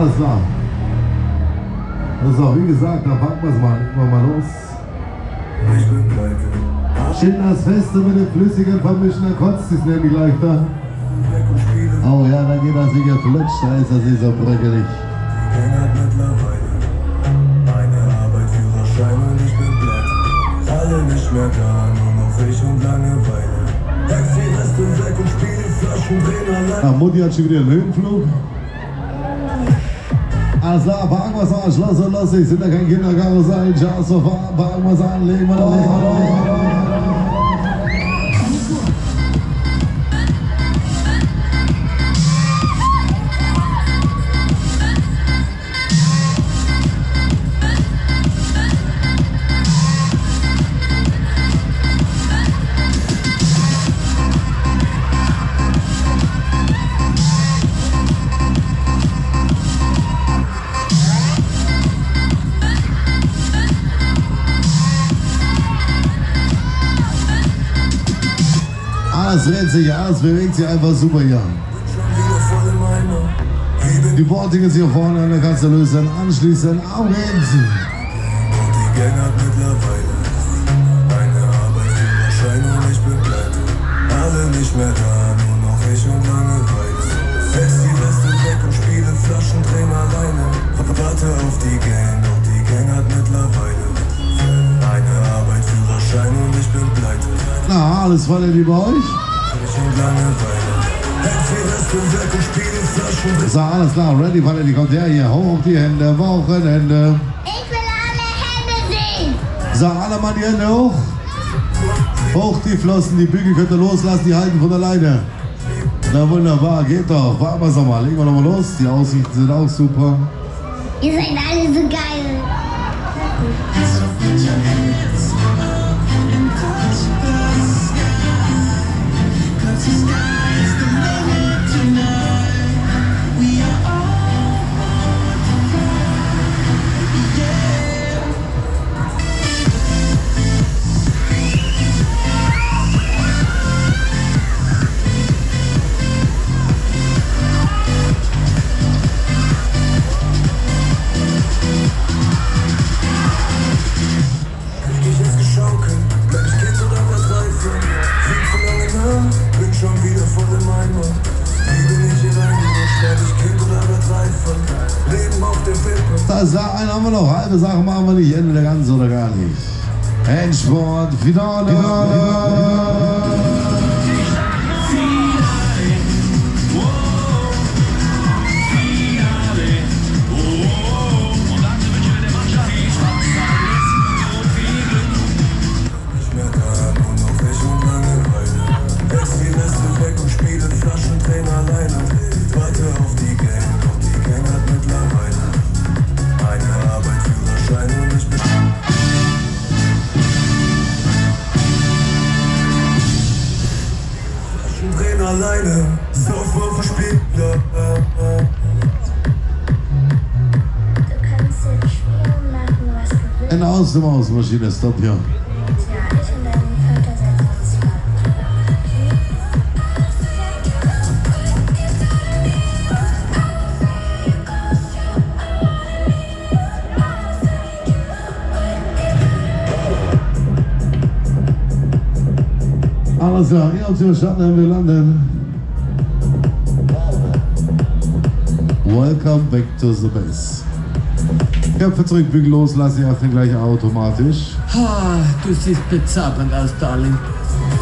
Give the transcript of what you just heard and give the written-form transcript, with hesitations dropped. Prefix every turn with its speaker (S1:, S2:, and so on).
S1: Alles klar. So, wie gesagt, da packen wir es mal. Legen wir mal los. Steht das Feste mit dem Flüssigen vermischen, dann kotzt es nämlich leichter. Oh ja, da geht das sicher flutsch, da ist das nicht so bröckelig.
S2: Hat mittlerweile eine Arbeit, Führerschein und ich bin pleite. Alle nicht mehr da, nur noch ich und Langeweile. Pack die Reste weg und spiele Flaschen, drehen allein.
S1: Ach, Mutti hat schon wieder einen Höhenflug. Alles klar, packen wir es an, Schloss und lustig, sind da kein Kinderkarussell, Jazz, Sofa, packen wir es an, legen wir los. Alles dreht sich, alles bewegt sich einfach super hier. Die Boarding ist hier vorne, da kannst du lösen, anschließen, Augen.
S2: Und die Gang hat mittlerweile eine Arbeit, Führerschein und ich bin pleite. Alle nicht mehr da, nur noch ich und Langeweile. Setz die Weste weg und spiele Flaschen, drehen alleine. Warte auf die Gang und die Gang hat mittlerweile eine Arbeit, Führerschein und ich bin pleite.
S1: Na, alles voll in die bei euch? So, alles klar, ready, Valerie, kommt her hier, hoch die Hände, Wochenende.
S3: Ich will alle Hände sehen.
S1: So, alle mal die Hände hoch. Hoch die Flossen, die Bügel könnt ihr loslassen, die halten von alleine. Na wunderbar, geht doch, warten wir es nochmal, legen wir nochmal los, die Aussichten sind auch super.
S3: Ihr seid alle so geil.
S1: Einen haben wir noch, halbe Sache machen wir nicht, Ende der ganzen oder gar nicht. Endsport, Finale.
S2: Alleine, so vor verspielt.
S3: Du kannst jetzt spielen, machen, was du willst.
S1: Eine aus der Mausmaschine, stopp hier.
S3: Ja, ich und dein Vater setzen uns zwar.
S1: Alles klar, ihr habt sie verstanden, wir landen. Welcome back to the base. Köpfe zurück, Bügel los, lass sie auf den gleich automatisch.
S4: Du siehst bezaubernd aus, Darling.